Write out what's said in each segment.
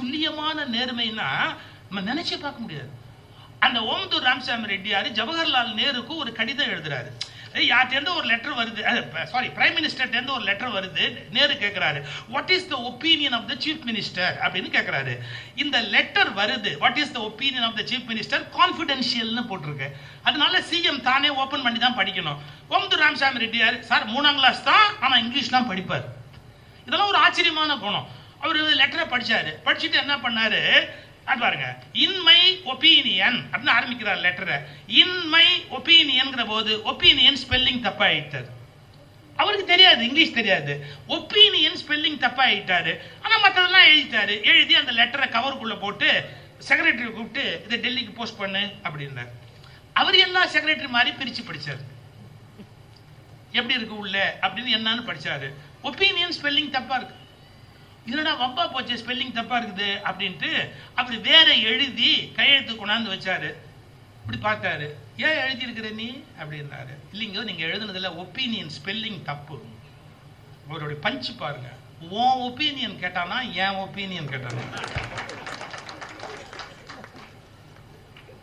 துல்லியமான நேர்மைன்னா நம்ம நினைச்சே பார்க்க முடியாது. அந்த ஓமந்தூர் ராமசாமி ரெட்டியார் ஜவஹர்லால் நேருக்கு ஒரு கடிதம் எழுதுறாரு. யார்கிட்ட ஒரு லெட்டர் வருது, சாரி பிரைம் மினிஸ்டர் ஒரு லெட்டர் வருது. நேரு கேட்கிறாரு, what is the opinion of the chief minister அப்படின்னு கேட்கிறாரு. இந்த லெட்டர் வருது, what is the opinion of the chief minister, கான்ஃபிடென்ஷியல்னு போட்டிருக்கு. அதனால சிஎம் தானே ஓபன் பண்ணி தான் படிக்கணும். ஓமந்தூர் ராமசாமி ரெட்டியார் சார் 3ஆம் கிளாஸ் தான், ஆனா இங்கிலீஷ்லாம் படிப்பார். இதெல்லாம் ஒரு ஆச்சரியமான குணம். அவர் லெட்டரை படிச்சாரு. படிச்சுட்டு என்ன பண்ணாரு பாருங்க, இன் மை ஒப்பீனியன் அப்படின்னு ஆரம்பிக்கிறார் லெட்டரை. இன் மை ஒப்பீனியன்ங்கிற போது ஒப்பீனியன் ஸ்பெல்லிங் தப்பாயிட்டாரு. அவருக்கு தெரியாது, இங்கிலீஷ் தெரியாது. ஒப்பீனியன் ஸ்பெல்லிங் தப்பாயிட்டாரு. ஆனா மற்றதெல்லாம் எழுதிட்டாரு. எழுதி அந்த லெட்டரை கவருக்குள்ள போட்டு செக்ரட்டரி கூப்பிட்டு இதை டெல்லிக்கு போஸ்ட் பண்ணு அப்படின்னாரு. அவர் எல்லா செக்ரட்டரி மாதிரி பிரிச்சு படிச்சாரு. எப்படி இருக்கு உள்ள அப்படின்னு என்னன்னு படிச்சாரு. ஒப்பீனியன் ஸ்பெல்லிங் தப்பா இருக்கு. இதனடா வம்பா போச்சு, ஸ்பெல்லிங் தப்பா இருக்குது அப்படின்ட்டு அப்படி வேற எழுதி கையெழுத்து கொண்டாந்து வச்சாரு. இப்படி பார்த்தாரு, ஏன் எழுதி இருக்கிற நீ அப்படின்னாரு. இல்லைங்க நீங்க எழுதுனதுல ஒப்பீனியன் ஸ்பெல்லிங் தப்பு. அவருடைய பஞ்சு பாருங்க, உன் ஒப்பீனியன் கேட்டானா என் ஒப்பீனியன் கேட்டானா,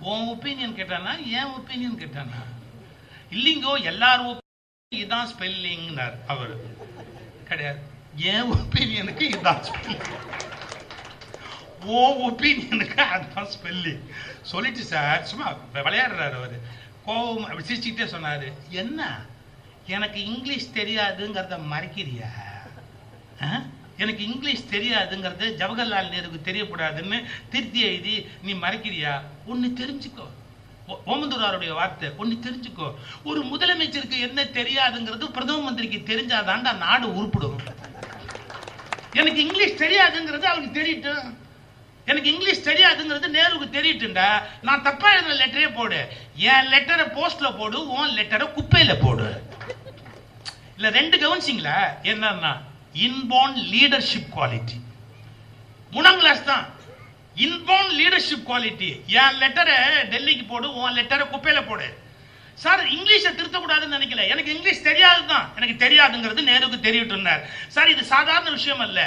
உன் ஒப்பீனியன் கேட்டானா என் ஒப்பீனியன் கேட்டானா. இல்லைங்கோ எல்லாரும் இதான் ஸ்பெல்லிங் அவரு கிடையாது. என் ஒப்பீனியனுக்கு இதான் ஸ்பெல்லிங், ஓ ஒப்பீனியனுக்கு அதான் ஸ்பெல்லிங் சொல்லிட்டு சார் சும்மா விளையாடுறாரு. அவரு கோவம் அப்படி சிரிச்சுக்கிட்டே சொன்னாரு, என்ன எனக்கு இங்கிலீஷ் தெரியாதுங்கிறத மறைக்கிறியா? எனக்கு இங்கிலீஷ் தெரியாதுங்கிறது ஜவஹர்லால் நேருக்கு தெரியக்கூடாதுன்னு திருத்தி எழுதி நீ மறைக்கிறியா? ஒன்னு தெரிஞ்சுக்கோ, ஓமந்தூராருடைய வார்த்தை, ஒன்னு தெரிஞ்சுக்கோ, ஒரு முதலமைச்சருக்கு என்ன தெரியாதுங்கிறது பிரதம மந்திரிக்கு தெரிஞ்சாதான்டா நாடு உருப்பிடும். எனக்கு இங்கிலீஷ் தெரியாதுங்கிறது அவருக்கு தெரியட்டும், எனக்கு இங்கிலீஷ் தெரியாதுங்கிறது நேருக்கு தெரியட்டுண்டா. நான் தப்பா எழுதுற லெட்டரே போடு, என் லெட்டரை போஸ்ட்ல போடு, உன் லெட்டரை குப்பையில போடு. இல்ல ரெண்டு கவனிச்சிங்களா என்னன்னா, இன்பார்ன் லீடர்ஷிப் குவாலிட்டி 3ஆம் கிளாஸ் தான். இன்பார்ன் லீடர்ஷிப் குவாலிட்டி, என் லெட்டரை டெல்லிக்கு போடு, உன் லெட்டரை குப்பையில போடு. சார் இங்கிலீஷை திருத்தக்கூடாதுன்னு நினைக்கல, எனக்கு இங்கிலீஷ் தெரியாதுதான், எனக்கு தெரியாதுங்கிறது நேருக்கு தெரியட்டும். சார் இது சாதாரண விஷயம் அல்ல.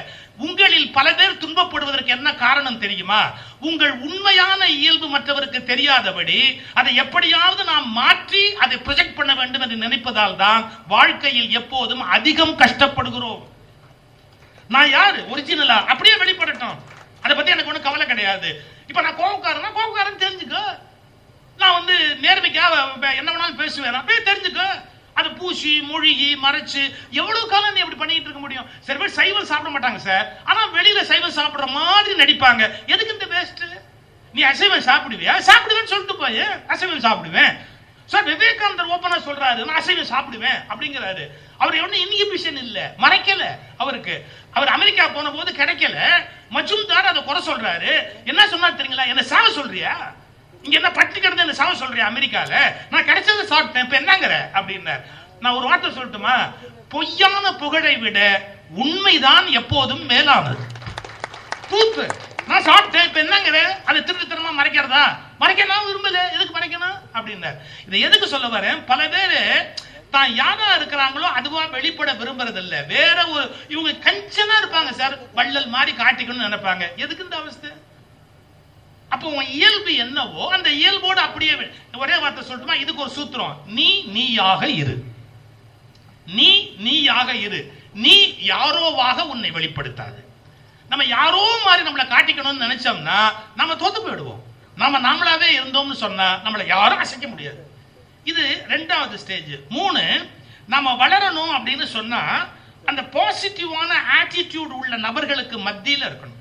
உங்களில் பல பேர் துன்பப்படுவதற்கு என்ன காரணம் தெரியுமா? உங்கள் உண்மையான இயல்பு மற்றவருக்கு தெரியாதபடி அதை எப்படியாவது நாம் மாற்றி அதை ப்ரொஜெக்ட் பண்ண வேண்டும் என்று நினைப்பதால் தான் வாழ்க்கையில் எப்போதும் அதிகம் கஷ்டப்படுகிறோம். நான் யாரு ஒரிஜினலா அப்படியே வெளிப்படட்டும், அதை பத்தி எனக்கு ஒன்றும் கவலை கிடையாது. இப்ப நான் கோபக்காரன் தெரிஞ்சுக்கோ, நான் வந்து நேர்மைக்காக என்ன வேணாலும் பேசுவேன் அப்படியே தெரிஞ்சுக்கோ. அதை பூசி மொழிகி மறைச்சு எவ்வளவு காலம் நீ அப்படி பண்ணிட்டு இருக்க முடியும்? சில பேர் சைவம் சாப்பிட மாட்டாங்க சார், ஆனா வெளியில சைவம் சாப்பிடுற மாதிரி நடிப்பாங்க. எதுக்கு இந்த வேஸ்ட்? நீ அசைவம் சாப்பிடுவியா? சாப்பிடுவேன்னு சொல்லிட்டு போய் அசைவம் சாப்பிடுவேன் சார். விவேகானந்தர் ஓப்பனா சொல்றாரு, நான் அசைவம் சாப்பிடுவேன் அப்படிங்கிறாரு. அவர் ஒன்னும் இன்ஹிபிஷன் இல்ல, மறைக்கல. அவருக்கு அவர் அமெரிக்கா போன போது கிடைக்கல, மஜும்தார் அதை குறை சொல்றாரு. என்ன சொன்னா தெரியுங்களா? என்ன சாவ சொல்றியா? இங்க என்ன பட்டி கிடந்து என்ன சாவ சொல்றியா? அமெரிக்கால நான் கிடைச்சதை சாப்பிட்டேன், இப்ப என்னங்கிற அப்படின்னார். நான் ஒரு வார்த்தை சொல்லட்டுமா? பொய்யான புகழை விட உண்மைதான் எப்போதும் மேலானது. தூத்து நான் சாப்பிட்டேன், இப்ப என்னங்கிற? அதை திருட்டுத்தனமா மறைக்கிறதா? மறைக்கணும் விரும்பல, எதுக்கு மறைக்கணும் அப்படின்னார். இதை எதுக்கு சொல்ல வரேன்? பல பேரு தான் யாரா இருக்கிறாங்களோ அதுவா வெளிப்பட விரும்புறது இல்ல. வேற ஒரு இவங்க கஞ்சனா இருப்பாங்க சார், வள்ளல் மாதிரி காட்டிக்கணும்னு நினைப்பாங்க. எதுக்கு இந்த அவஸ்தை? அப்போ உன் இயல்பு என்னவோ அந்த இயல்போடு அப்படியே ஒரே வார்த்தை சொல்லட்டுமா? இதுக்கு ஒரு சூத்திரம், நீ நீயாக இரு. நீ நீயாக இரு, நீ யாரோவாக உன்னை வெளிப்படுத்தாது. நம்ம யாரோ மாதிரி நம்மளை காட்டிக்கணும்னு நினைச்சோம்னா நம்ம தோத்து போயிடுவோம். நாம நாமளாவே இருந்தோம்னு சொன்னா நம்மளை யாரும் அசைக்க முடியாது. இது 2வது ஸ்டேஜ். 3, நாம வளரணும் அப்படின்னு சொன்னா அந்த பாசிட்டிவான ஆட்டிடியூட் உள்ள நபர்களுக்கு மத்தியில் இருக்கணும்.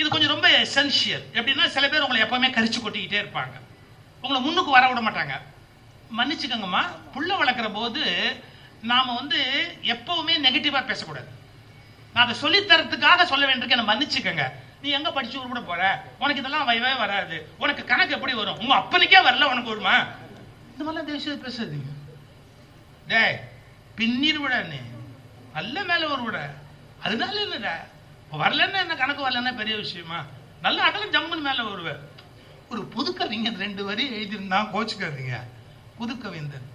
இது கொஞ்சம் ரொம்ப எசென்ஷியல். எப்படின்னா சில பேர் உங்களை எப்பவுமே கரிச்சு கொட்டிக்கிட்டே இருப்பாங்க, உங்களை முன்னுக்கு வர விட மாட்டாங்க. மன்னிச்சுக்கங்கம்மா, புள்ள வளர்க்குற போது நாம வந்து எப்பவுமே நெகட்டிவா பேசக்கூடாது. நான் அதை சொல்லித்தரத்துக்காக சொல்ல வேண்டியிருக்கேன், என்ன மன்னிச்சுக்கங்க. நீ எங்க படிச்சு உருப்பட போற? உனக்கு இதெல்லாம் வைவே வராது, உனக்கு கணக்கு எப்படி வரும்? உங்க அப்பனுக்கே வரல, உனக்கு வருமா? இந்த மாதிரிலாம் தேசியம் பேசாதீங்க. டேய் பின்னிரு விட, நீ நல்ல மேல ஒரு விட, அதனால என்னடா வரலன்னா என்ன, கணக்கு வரலன்னா பெரிய விஷயமா? நல்ல அகலம் ஜம்முன்னு மேல வருவேன். ஒரு புதுக்கவிஞன் 2 வரி எழுதியிருந்தா கோச்சுக்காதீங்க. புதுக்கவிஞன்,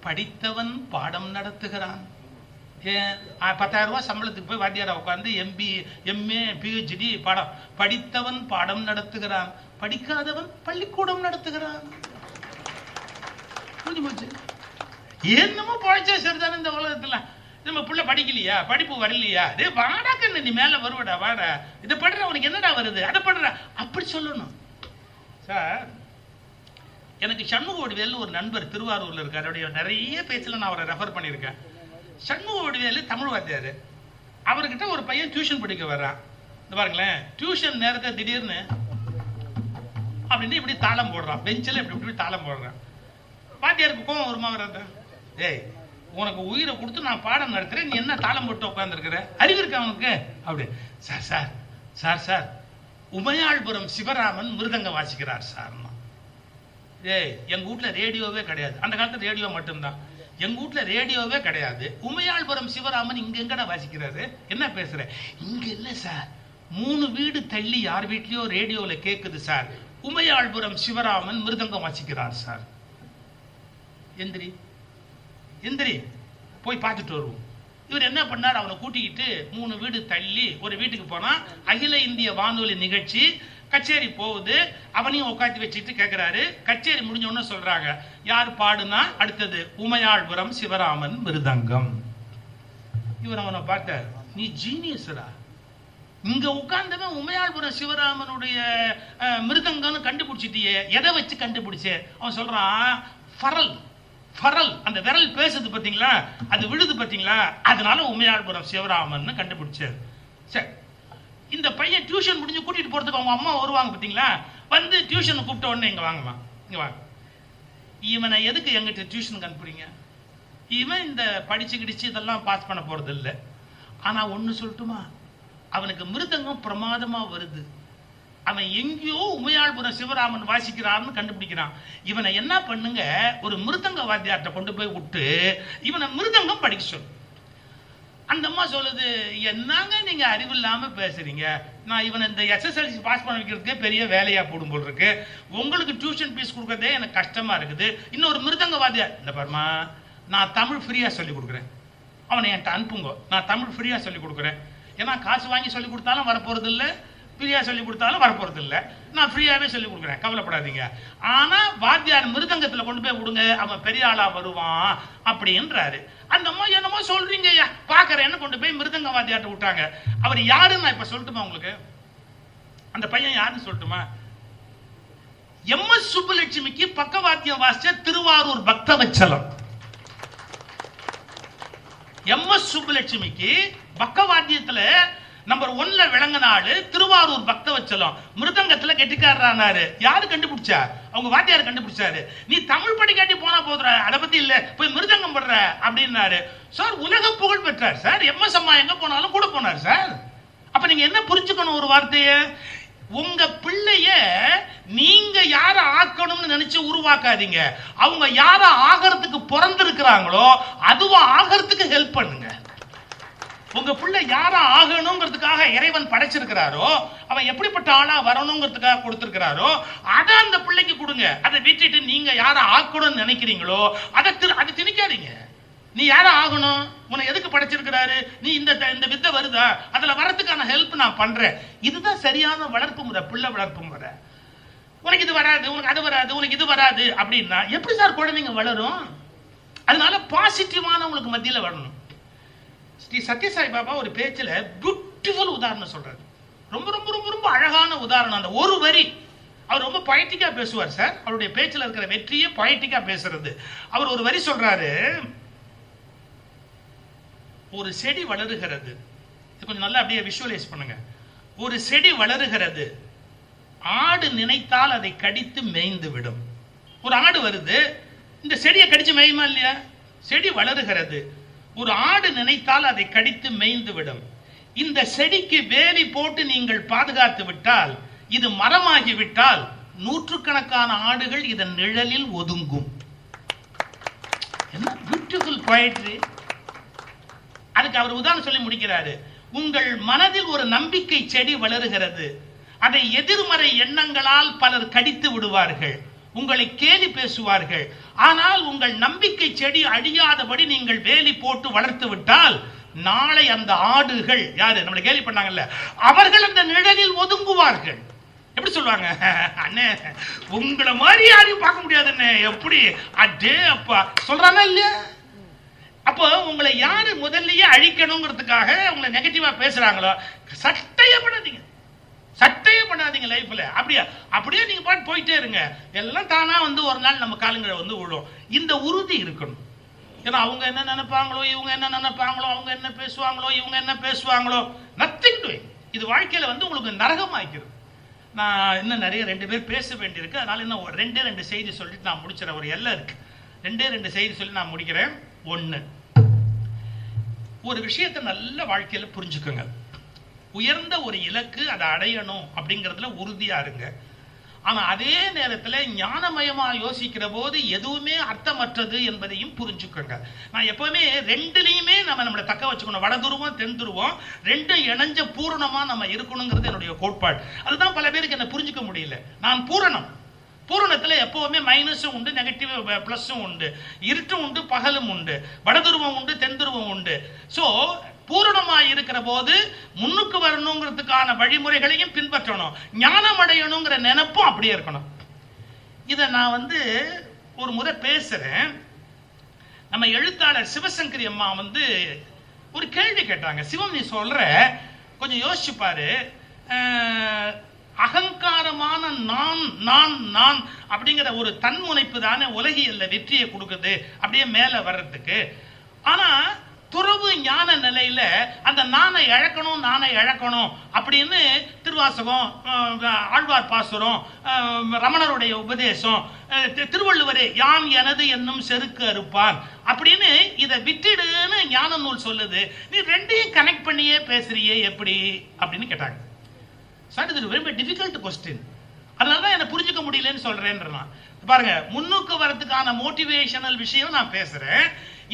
படித்தவன் பாடம் நடத்துகிறான், 10,000 ரூபாய் சம்பளத்துக்கு போய் வாத்தியாரா உட்காந்து MB MA PhD பாடம் படித்தவன் பாடம் நடத்துகிறான், படிக்காதவன் பள்ளிக்கூடம் நடத்துகிறான். புரிஞ்சு போச்சு. என்னமோ பழைச்சா சரிதானே இந்த உலகத்துல. நம்ம பிள்ளை படிக்கலையா, படிப்பு வரலையா, டே வாடாக்க நீ மேல வருவடா, வாடா இதை படுற, உனக்கு என்னடா வருது அதை படுற, அப்படி சொல்லணும். சார் எனக்கு சண்முகவடிவேலு ஒரு நண்பர் திருவாரூர்ல இருக்காரு. அவருடைய நிறைய பேச்சுல நான் அவரை ரெஃபர் பண்ணியிருக்கேன். சண்முகவடிவேலு தமிழ் வாத்தியாரு. அவர்கிட்ட ஒரு பையன் டியூஷன் படிக்க வர்றான். இந்த பாருங்களேன், டியூஷன் நேரத்தை திடீர்னு அப்படின்னு இப்படி தாளம் போடுறான், பெஞ்சில் இப்படி இப்படி தாளம் போடுறான். வாத்தியாருக்கு கோவம் வருமா வராது? ஏய், உனக்கு உயிரை கொடுத்து நான் பாடம் நடத்துறேன், நீ என்ன தாளம் போட்டு உட்காந்துருக்கிற, அறிவு இருக்கா அவனுக்கு? அப்படி sir sir sir sir Umayalpuram Sivaraman மிருதங்க வாசிக்கிறார் சார். ஏய், எங்க வீட்டுல ரேடியோவே கிடையாது. அந்த காலத்துல ரேடியோ மட்டும்தான். எங்க வீட்டுல ரேடியோவே கிடையாது. உமையாள்புரம் சிவராமன் இங்க எங்கடா வாசிக்கிறாரு, என்ன பேசுற? இங்க இல்ல சார், 3 வீடு தள்ளி யார் வீட்லயோ ரேடியோல கேக்குது சார், உமையாள்புரம் சிவராமன் மிருதங்கம் வாசிக்கிறார் சார். எந்திரி எந்திரி போய் பார்த்துட்டு வருவோம். இவர் என்ன பண்ணார், அவனை கூட்டிக்கிட்டு 3 வீடு தள்ளி ஒரு வீட்டுக்கு போனா, அகில இந்திய வானொலி நிகழ்ச்சி கச்சேரி போகுது. அவனையும் உட்காந்து வச்சுட்டு கேட்கிறாரு. கச்சேரி முடிஞ்ச உடனே சொல்றாங்க, யார் பாடுனா அடுத்தது உமையாள்புரம் சிவராமன் மிருதங்கம். இவர் அவனை பார்த்தார், நீ ஜீனியஸ்டா, இங்க உட்கார்ந்தவன் உமையாள்புரம் சிவராமனுடைய மிருதங்கம்னு கண்டுபிடிச்சிட்டியே, எதை வச்சு கண்டுபிடிச்சே? அவன் சொல்றான், ஃபரல் ஃபரல், அந்த விரல் பேசுது பாத்தீங்களா, அது விழுது பாத்தீங்களா, அதனால உமையாள்புரம் சிவராமன் கண்டுபிடிச்சார். சரி, இந்த பையன் டியூஷன் முடிஞ்சு கூட்டிட்டு போறதுக்கு அவங்க அம்மா வருவாங்க பாத்தீங்களா, வந்து டியூஷன் கூப்பிட்ட உடனே இங்க வாங்கம்மா, இங்க வாங்க, இவனை எதுக்கு எங்கிட்ட டியூஷனுக்கு அனுப்புறீங்க? இவன் இந்த படிச்சு கிடிச்சு இதெல்லாம் பாஸ் பண்ண போறது இல்லை. ஆனா ஒண்ணு சொல்லட்டுமா, அவனுக்கு மிருதங்கம் பிரமாதமா வருது. அவன் எங்கேயோ உமையாள்புரம் சிவராமன் வாசிக்கிறான்னு கண்டுபிடிக்கிறான். இவனை என்ன பண்ணுங்க, ஒரு மிருதங்க வாத்தியார்ட்ட கொண்டு போய் விட்டு இவனை மிருதங்கம் படிக்க சொல்லு. அந்த அம்மா சொல்லுது, என்னங்க நீங்க அறிவு இல்லாம பேசுறீங்க, நான் இவனை இந்த SSLC பாஸ் பண்ண வைக்கிறதுக்கே பெரிய வேலையா போடும் போல் இருக்கு, உங்களுக்கு டியூஷன் ஃபீஸ் கொடுக்கறதே எனக்கு கஷ்டமா இருக்குது, இன்னொரு மிருதங்க வாத்தியார் இந்த பாருமா, நான் தமிழ் ஃப்ரீயா சொல்லி கொடுக்குறேன், அவனை என்கிட்ட அனுப்புங்க, நான் தமிழ் ஃப்ரீயா சொல்லி கொடுக்குறேன். ஏன்னா காசு வாங்கி சொல்லி கொடுத்தாலும் வரப்போறது இல்லை, ஃப்ரீயா சொல்லி கொடுத்தாலும் வரப்போறது இல்லை, நான் ஃப்ரீயாவே சொல்லி கொடுக்குறேன், கவலைப்படாதீங்க. ஆனா வாத்தியார் மிருதங்கத்துல கொண்டு போய் விடுங்க, அவன் பெரிய ஆளா வருவான் அப்படின்றாரு. அந்த அம்மா என்னமோ சொல்றீங்க பாக்குறேன்னு கொண்டு போய் மிருதங்க வாத்தியார்ட்ட விட்டாங்க. அவர் யாருன்னு நான் இப்ப சொல்லட்டுமா உங்களுக்கு? அந்த பையன் யாருன்னு சொல்லட்டுமா? MS சுப்புலட்சுமிக்கு பக்கவாத்தியம் வாசிச்ச திருவாரூர் பக்தவச்சலம். MS சுப்புலட்சுமிக்கு பக்கவாத்தியத்துல நம்பர் 1ல விளங்கினாரு திருவாரூர் பக்தவச்சலம். மிருதங்கத்துல கெட்டிக்காரரானாரு. யாரு கண்டுபிடிச்சா? அவங்க வாத்தியார் கண்டுபிடிச்சாரு. நீ தமிழ் படிக்காட்டி போனா போதுற, அதை பத்தி இல்ல, போய் மிருதங்கம் படுற அப்படின்னாரு. சார் உலக புகழ் பெற்றார் சார். MS அம்மா எங்க போனாலும் கூட போனார் சார். அப்ப நீங்க என்ன புரிஞ்சுக்கணும் ஒரு வார்த்தைய, உங்க பிள்ளைய நீங்க யார ஆக்கணும்னு நினைச்சு உருவாக்காதீங்க. அவங்க யார ஆகிறதுக்கு பிறந்திருக்கிறாங்களோ அதுவா ஆகிறதுக்கு ஹெல்ப் பண்ணுங்க. உங்க பிள்ளை யாரா ஆகணுங்கிறதுக்காக இறைவன் படைச்சிருக்கிறாரோ, அவன் எப்படிப்பட்ட ஆளா வரணுங்கிறதுக்காக கொடுத்திருக்கிறாரோ அதை அந்த பிள்ளைக்கு கொடுங்க. அதை விட்டுட்டு நீங்க யார ஆக்கணும்னு நினைக்கிறீங்களோ அதை திணிக்காதீங்க. நீ யார ஆகணும், உன்னை எதுக்கு படைச்சிருக்கிறாரு, நீ இந்த வித்தை வருதா, அதுல வரதுக்கான ஹெல்ப் நான் பண்றேன். இதுதான் சரியான வளர்ப்பு முறை, பிள்ளை வளர்ப்பு முறை. உனக்கு இது வராது, உனக்கு அது வராது, உனக்கு இது வராது அப்படின்னா எப்படி சார் குழந்தைங்க வளரும்? அதனால பாசிட்டிவான உங்களுக்கு மத்தியில வரணும். ஸ்ரீ சத்யசாய் பாபா ஒரு பேச்சுல பியூட்டிஃபுல் உதாரணம் சொல்றாரு. ரொம்ப ரொம்ப ரொம்ப ரொம்ப அழகான உதாரணம். அந்த ஒரு வரி அவர் ரொம்ப பொயட்டிக்கா பேசுவார் சார். அவருடைய பேச்சுல இருக்கிற வெற்றியே பொயட்டிக்கா பேசுறது. அவர் ஒரு வரி சொல்றாரு, ஒரு செடி வளருகிறது, கொஞ்சம் நல்லா அப்படியே விஷுவலைஸ் பண்ணுங்க. ஒரு செடி வளருகிறது, ஆடு நினைத்தால் அதை கடித்து மேய்ந்து விடும். ஒரு ஆடு வருது, இந்த செடியை கடிச்சு மேயுமா இல்லையா? செடி வளருகிறது, ஒரு ஆடு நினைத்தால் அதை கடித்து மேய்ந்து விடும். இந்த செடிக்கு வேலி போட்டு நீங்கள் பாதுகாத்து விட்டால், இது மரமாகி விட்டால் நூற்றுக்கணக்கான ஆடுகள் இதன் நிழலில் ஒதுங்கும். என்ன பியூட்டிஃபுல் பொயட்ரி. அதுக்கு அவர் உதாரணம் சொல்லி முடிக்கிறாரு. உங்கள் மனதில் ஒரு நம்பிக்கை செடி வளருகிறது, அதை எதிர்மறை எண்ணங்களால் பலர் கடித்து விடுவார்கள், உங்களை கேலி பேசுவார்கள். ஆனால் உங்கள் நம்பிக்கை செடி அழியாதபடி நீங்கள் வேலி போட்டு வளர்த்து விட்டால் நாளை அந்த ஆடுகள் யாரு நம்மளை கேலி பண்ணாங்கல்ல, அவர்கள் அந்த நிழலில் ஒதுங்குவார்கள். எப்படி சொல்லுவாங்க, அண்ணே உங்களை மாதிரி யாரையும் பார்க்க முடியாது அண்ணே, எப்படி அடே அப்பா சொல்றானா இல்லையா? அப்போ உங்களை யாரு முதல்லயே அழிக்கணுங்கிறதுக்காக உங்களை நெகட்டிவா பேசுறாங்களோ சட்டையே பண்ணாதீங்க, சட்டையே பண்ணாதீங்க லைஃப்ல. அப்படியே நீங்க பாட்டு போயிட்டே இருங்க, எல்லாம் தானா வந்து ஒரு நாள் நம்ம காலங்களை வந்து விழும். இந்த உறுதி இருக்கணும். ஏன்னா அவங்க என்ன நினைப்பாங்களோ, இவங்க என்ன நினைப்பாங்களோ, அவங்க என்ன பேசுவாங்களோ, இவங்க என்ன பேசுவாங்களோ, நத்திங் டூயிங். இது வாழ்க்கையில வந்து உங்களுக்கு நரகமாக்கிறது. நான் இன்னும் நிறைய 2 பேர் பேச வேண்டியிருக்கு, அதனால இன்னும் 2 செய்தி சொல்லிட்டு நான் முடிச்சிடறேன். ஒரு எல்லை இருக்கு, 2 செய்தி சொல்லி நான் முடிக்கிறேன். 1, ஒரு விஷயத்தை நல்ல வாழ்க்கையில புரிஞ்சுக்கோங்க. உயர்ந்த ஒரு இலக்கு அதை அடையணும் அப்படிங்கிறதுல உறுதியா இருங்க. ஆனா அதே நேரத்தில் ஞானமயமா யோசிக்கிற போது எதுவுமே அர்த்தமற்றது என்பதையும் புரிஞ்சுக்கோங்க. நான் எப்பவுமே 2லையுமே நம்மளை தக்க வச்சுக்கணும். வடதுருவம் தென் துருவம் 2 இணைஞ்ச பூரணமா நம்ம இருக்கணுங்கிறது என்னுடைய கோட்பாடு. அதுதான் பல பேருக்கு என்ன புரிஞ்சுக்க முடியல. நான் பூரணத்துல எப்பவுமே மைனஸும் உண்டு, நெகட்டிவ் பிளஸும் உண்டு, இருட்டும் உண்டு, பகலும் உண்டு, வடதுருவம் உண்டு, தென் துருவம் உண்டு. சோ பூரணமாய் இருக்கிற போது முன்னுக்கு வரணுங்கிறதுக்கான வழிமுறைகளையும் பின்பற்றணும், ஞானம் அடையணுங்கிற நினைப்பும் அப்படியே இருக்கணும். இதை நான் வந்து ஒரு முறை பேசுறேன். நம்ம எழுத்தாளர் சிவசங்கரி அம்மா வந்து ஒரு கேள்வி கேட்டாங்க. சிவம், நீ சொல்ற கொஞ்சம் யோசிச்சு பாரு, அகங்காரமான நான் நான் நான் அப்படிங்கிற ஒரு தன்முனைப்பு தானே உலகியல்ல வெற்றியை கொடுக்குது அப்படியே மேல வர்றதுக்கு. ஆனா துறவு ஞான நிலையில அந்த நானை இழக்கணும் அப்படின்னு திருவாசகம், ஆழ்வார் பாசுரம், ரமணருடைய உபதேசம், திருவள்ளுவரே யான் எனது என்னும் செருக்கு அறுப்பான் அப்படின்னு இதை விட்டுடுன்னு ஞான நூல் சொல்லுது. நீ 2ஐயும் கனெக்ட் பண்ணியே பேசுறியே எப்படி அப்படின்னு கேட்டாங்க. Very difficult question. அதனாலதான் என்ன புரிஞ்சுக்க முடியலன்னு சொல்றேன். பாருங்க, முன்னுக்கு வரதுக்கான மோட்டிவேஷனல் விஷயம் நான் பேசுறேன்,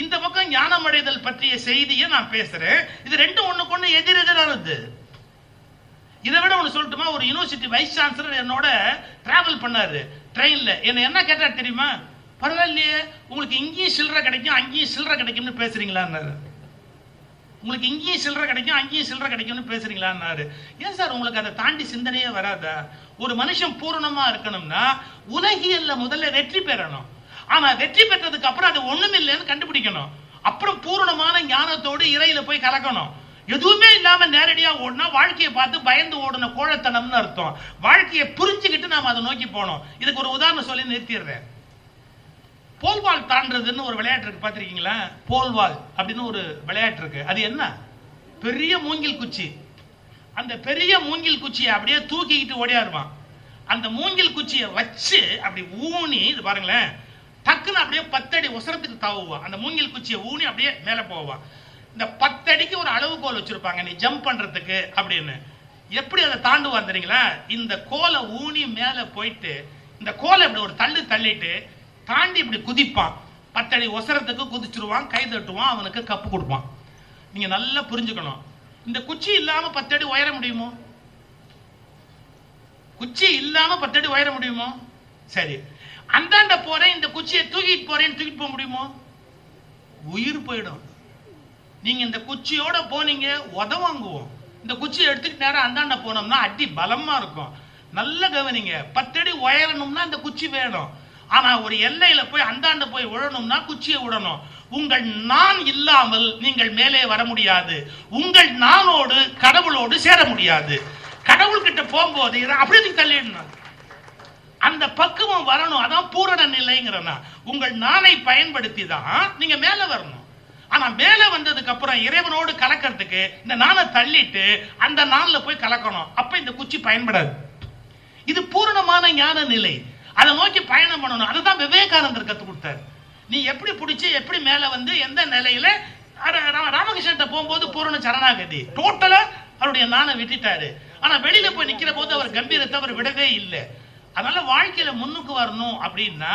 இந்த பக்கம் ஞானம் அடைதல் பற்றிய செய்தியை நான் பேசுறேன். இது 2 ஒண்ணுக்கு ஒண்ணு எதிரெதிரானது. இதை விட ஒண்ணு சொல்லட்டுமா, ஒரு யூனிவர்சிட்டி வைஸ் சான்சலர் என்னோட டிராவல் பண்ணாரு ட்ரெயின்ல. என்ன கேட்டா தெரியுமா, பரவாயில்லையே உங்களுக்கு இங்கேயும் சில்லறை கிடைக்கும் அங்கேயும் சில்லறை கிடைக்கும்னு பேசுறீங்களான்னாரு. உங்களுக்கு இங்கேயும் சில்லறை கிடைக்கும் அங்கேயும் சில்லறை கிடைக்கும்னு பேசுறீங்களான்னாரு. ஏன் சார் உங்களுக்கு அதை தாண்டி சிந்தனையே வராதா? ஒரு மனுஷன் பூரணமா இருக்கணும்னா உலகியல்ல முதல்ல வெற்றி பெறணும். ஆனா வெற்றி பெற்றதுக்கு அப்புறம் அது ஒண்ணுமில்லைன்னு கண்டுபிடிக்கணும். அப்புறம் பூரணமான ஞானத்தோடு இறையில போய் கலக்கணும். எதுவுமே இல்லாம நேரடியா ஓடினா வாழ்க்கையை பார்த்து பயந்து ஓடுன கோழத்தனம்னு அர்த்தம். வாழ்க்கையை புரிஞ்சுக்கிட்டு நாம அதை நோக்கி போனோம். இதுக்கு ஒரு உதாரணம் சொல்லி நிறுத்திடுறேன். போல்வால் தாண்டதுன்னு ஒரு விளையாட்டு இருக்கு, பாத்திருக்கீங்களா? போல்வால் அப்படின்னு ஒரு விளையாட்டு இருக்கு. அது என்ன, பெரிய மூங்கில் குச்சி. அந்த பெரிய மூங்கில் குச்சியை அப்படியே தூக்கிக்கிட்டு ஓடியாருவான். அந்த மூங்கில் குச்சியை வச்சு அப்படி ஊனி, இது பாருங்களேன், டக்குன்னு அப்படியே 10 அடி உசரத்துக்கு தாவுவான். அந்த மூங்கில் குச்சியை ஊனி அப்படியே மேல போவான். இந்த 10 அடிக்கு ஒரு அளவுகோல் வச்சிருப்பாங்க நீ ஜம்ப் பண்றதுக்கு அப்படின்னு. எப்படி அதை தாண்டுவான் தெரியுங்களா? இந்த கோலை ஊனி மேல போயிட்டு இந்த கோலை இப்படி ஒரு தள்ளிட்டு தாண்டி இப்படி குதிப்பான். 10 அடி உசரத்துக்கு குதிச்சிருவான், கை தட்டுவான், அவனுக்கு கப்பு கொடுப்பான். நீங்க நல்லா புரிஞ்சுக்கணும், இந்த குச்சி இல்லாம 10 அடி உயர முடியுமோ? குச்சி இல்லாம 10 அடி உயர முடியுமோ? சரி, அந்தாண்ட போறேன் இந்த குச்சியை தூக்கிட்டு போக முடியுமோ? உயிர் போயிடும். நீங்க இந்த குச்சியோட போனீங்க உதவாங்குவோம். இந்த குச்சியை எடுத்துக்கிட்டு நேரம் அந்தாண்ட போனோம்னா அடி பலமா இருக்கும். நல்ல கவனிங்க, 10 அடி உயரணும்னா இந்த குச்சி வேணும். ஆனா ஒரு எல்லையில போய் அந்தாண்ட போய் விழணும்னா குச்சியை விடணும். உங்கள் நான் இல்லாமல் நீங்கள் மேலே வர முடியாது. உங்கள் நானோடு கடவுளோடு சேர முடியாது. கடவுள் கிட்ட போகும்போது அப்படி தள்ளிடணும். அந்த பக்குவம் வரணும். அதான் பூரண நிலைங்கிறனா. உங்கள் நானை பயன்படுத்தி தான் நீங்க மேல வரணும். ஆனா மேல வந்ததுக்கு அப்புறம் இறைவனோடு கலக்கிறதுக்கு இந்த நானை தள்ளிட்டு அந்த நான்ல போய் கலக்கணும். அப்ப இந்த குச்சி பயன்படாது. இது பூரணமான ஞான நிலை. அதை நோக்கி பயணம் பண்ணணும். அதுதான் விவேகானந்தர் கற்றுக் கொடுத்தாரு. நீ எப்படி பிடிச்சி எப்படி மேல வந்து எந்த நிலையில. ராமகிருஷ்ணன் போகும்போது பூரண சரணாகதி, டோட்டலா அவருடைய நானை விட்டுட்டாரு. ஆனா வெளியில போய் நிக்கிற போது அவர் கம்பீரத்தை அவர் விடவே இல்லை. அதனால வாழ்க்கையில முன்னுக்கு வரணும் அப்படின்னா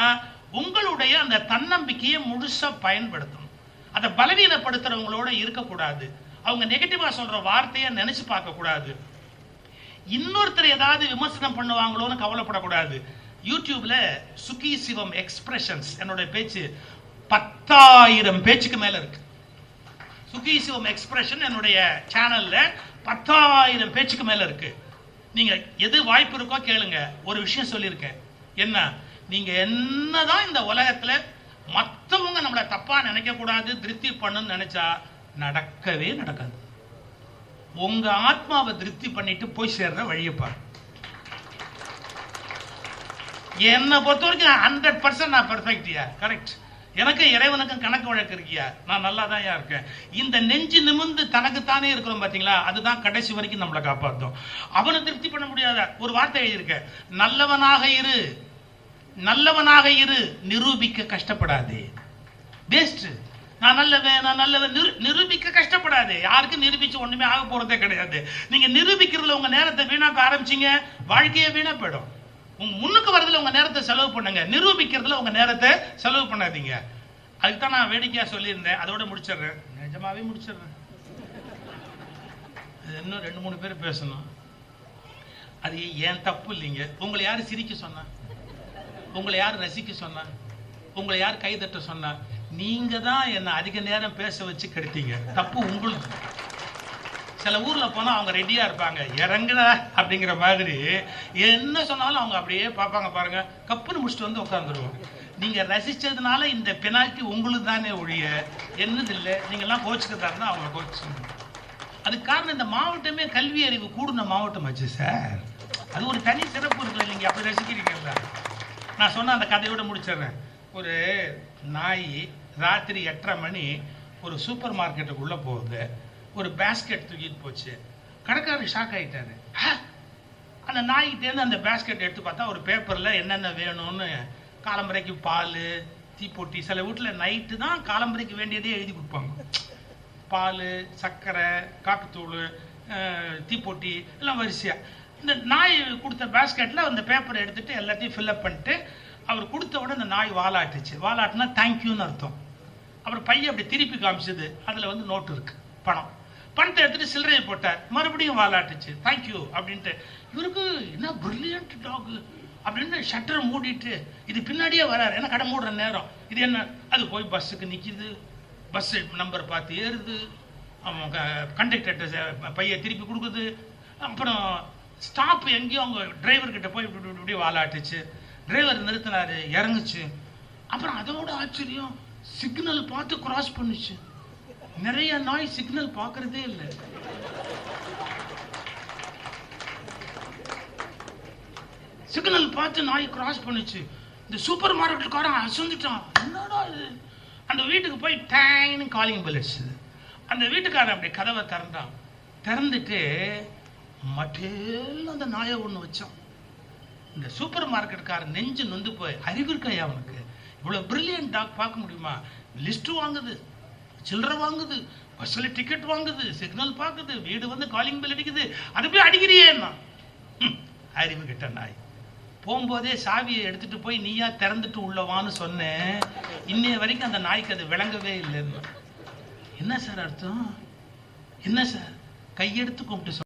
உங்களுடைய அந்த தன்னம்பிக்கையை முழுசா பயன்படுத்தணும். அதை பலவீனப்படுத்துறவங்களோட இருக்கக்கூடாது. அவங்க நெகட்டிவா சொல்ற வார்த்தையை நினைச்சு பார்க்க கூடாது. இன்னொருத்தர் ஏதாவது விமர்சனம் பண்ணுவாங்களோன்னு கவலைப்படக்கூடாது. யூடியூப்ல சுகி சிவம் எக்ஸ்பிரஷன்ஸ் என்னோட பேச்சு 10,000 பேச்சுக்கு மேல இருக்கு. சுகீசிவம் எக்ஸ்பிரஷன் என்னுடைய சேனல்ல 10,000 பேச்சுக்கு மேல இருக்கு. நீங்க எது வாய்ப்பு இருக்கோ கேளுங்க. ஒரு விஷயம் சொல்லியிருக்கேன், என்ன, நீங்க என்னதான் இந்த உலகத்துல மற்றவங்க நம்மளை தப்பா நினைக்க கூடாது, திருப்தி பண்ணணும்னு நினைச்சா நடக்கவே நடக்காது. உங்க ஆத்மாவை திருப்தி பண்ணிட்டு போய் சேர்ற வழியப்பாரு. என்னை பொறுத்த வரைக்கும் 100% நான் பெர்ஃபெக்ட்யா, கரெக்ட். எனக்கு இறைவனுக்கும் கணக்கு வழக்கு இருக்கியா, நான் நல்லா தான் இருக்கேன். இந்த நெஞ்சு நிமிர்ந்து தனக்குத்தானே இருக்கிறோம் பாத்தீங்களா, அதுதான் கடைசி வரைக்கும் நம்மளை காப்பாற்றும். அவனை திருப்தி பண்ண முடியாத ஒரு வார்த்தை எழுதியிருக்க, நல்லவனாக இரு, நல்லவனாக இரு, நிரூபிக்க கஷ்டப்படாதே. பெஸ்ட். நான் நல்லவன் நிரூபிக்க கஷ்டப்படாது. யாருக்கும் நிரூபிச்சு ஒண்ணுமே ஆக போறதே கிடையாது. நீங்க நிரூபிக்கிறதுல உங்க நேரத்தை வீணாக்க ஆரம்பிச்சீங்க, வாழ்க்கையே வீணா போயிடும். உங்க முன்னுக்கு வரதுல உங்க நேரத்தை செலவு பண்ணுங்க, நிரூபிக்கிறதுல உங்க நேரத்தை செலவு பண்ணாதீங்க. அதுக்குதான் நான் வேடிக்கையா சொல்லியிருந்தேன், அதோட முடிச்சிடுறேன், நிஜமாவே முடிச்சிடுறேன். இன்னும் 2-3 பேர் பேசணும். அது ஏன் தப்பு இல்லைங்க. உங்களை யாரு சிரிக்க சொன்னா, உங்களை யாரு ரசிக்க சொன்னா, உங்களை யார் கைதட்ட சொன்னா, நீங்க தான் என்ன அதிக நேரம் பேச வச்சு கெடுத்தீங்க. தப்பு உங்களுக்கு. சில ஊர்ல போனா அவங்க ரெடியா இருப்பாங்க, இறங்குற அப்படிங்கிற மாதிரி என்ன சொன்னாலும் அவங்க அப்படியே பார்ப்பாங்க பாருங்க, கப்புன்னு முடிச்சுட்டு வந்து உட்காந்துருவோம். நீங்க ரசிச்சதுனால இந்த பெனால்ட்டி உங்களுக்கு தானே ஒழிய என்னது இல்லை. நீங்க எல்லாம் கோச்சுக்கிறதா இருந்தா அவங்க கோச்சு. அதுக்கு காரணம் இந்த மாவட்டமே கல்வி அறிவு கூடுன மாவட்டம் ஆச்சு சார். அது ஒரு தனி சிறப்பு இருக்குல்ல, நீங்க அப்படி ரசிக்கிறீங்களா. நான் சொன்ன அந்த கதையோட முடிச்சிடுறேன். ஒரு நாய் ராத்திரி 8:30 மணி ஒரு சூப்பர் மார்க்கெட்டுக்குள்ள போகுது. ஒரு பேஸ்கெட் தூக்கிட்டு போச்சு. கடைக்காரர் ஷாக் ஆகிட்டாரு. அந்த நாய்கிட்டேருந்து அந்த பேஸ்கெட் எடுத்து பார்த்தா ஒரு பேப்பரில் என்னென்ன வேணும்னு, காலம்பரைக்கு பால், தீப்பொட்டி. சில வீட்டில் நைட்டு தான் காலம்பரைக்கு வேண்டியதே எழுதி கொடுப்பாங்க. பால், சர்க்கரை, காப்பித்தூள், தீப்பொட்டி எல்லாம் வரிசையா. இந்த நாய் கொடுத்த பேஸ்கெட்டில் அந்த பேப்பரை எடுத்துட்டு எல்லாத்தையும் ஃபில்அப் பண்ணிட்டு அவர் கொடுத்த உடனே அந்த நாய் வாலாட்டுச்சு. வாலாட்டுனா தேங்க்யூன்னு அர்த்தம். அப்புறம் பையன் அப்படி திருப்பி காமிச்சது, அதில் வந்து நோட்டு இருக்கு, பணம். பணத்தை எடுத்துட்டு சில்லறையை போட்டார், மறுபடியும் வாலாட்டுச்சு, தேங்க்யூ அப்படின்ட்டு. இவருக்கு என்ன பிரில்லியன்ட் டாக் அப்படின்னு ஷட்டரை மூடிட்டு இது பின்னாடியே வராரு. ஏன்னா கடை மூடுற நேரம். இது என்ன, அது போய் பஸ்ஸுக்கு நிற்கிது, பஸ் நம்பர் பார்த்து ஏறுது, அவங்க கண்டக்டர்கிட்ட பையை திருப்பி கொடுக்குது. அப்புறம் ஸ்டாப் எங்கேயோ அவங்க டிரைவர்கிட்ட போய் இப்படி வாலாட்டுச்சு. டிரைவர் நிறுத்தினாரு, இறங்குச்சு. அப்புறம் அதோட ஆச்சரியம், சிக்னல் பார்த்து கிராஸ் பண்ணுச்சு. நிறைய நாய் சிக்னல் பார்க்கறதே இல்லை. சிக்னல் பார்த்து நாய் கிராஸ் பண்ணுச்சு. இந்த சூப்பர் மார்க்கெட்டுக்காரன் அசந்துட்டான், என்னடா இது. அந்த வீட்டுக்கு போய் டேங்னு காலிங் பெல் அடிச்சுது. அந்த வீட்டுக்காரன் அப்படி கதவை திறந்தான். திறந்துட்டு மட்டேல் அந்த நாயை ஒன்று வச்சான். இந்த சூப்பர் மார்க்கெட்டுக்காரன் நெஞ்சு நொந்து போய், அறிவு இருக்கையா அவனுக்கு, இவ்வளவு பிரில்லியன்ட் டாக் பார்க்க முடியுமா, லிஸ்ட் வாங்குது, சில்லறை வாங்குது, பஸ்ல டிக்கெட் வாங்குது, சிக்னல் பார்க்குது, வீடு வந்து காலிங் பெல் அடிக்குது, அது போய் அடிக்கிறியேன்னா. அறிவு கிட்ட நாய். போகும்போதே சாவியை எடுத்துட்டு போய் நீயா திறந்துட்டு உள்ளவான்னு சொன்னேன். இன்னைய வரைக்கும் அந்த நாய்க்கு அது விளங்கவே இல்லைன்னு. என்ன சார் அர்த்தம், என்ன சார், கையெடுத்து கும்பிட்டு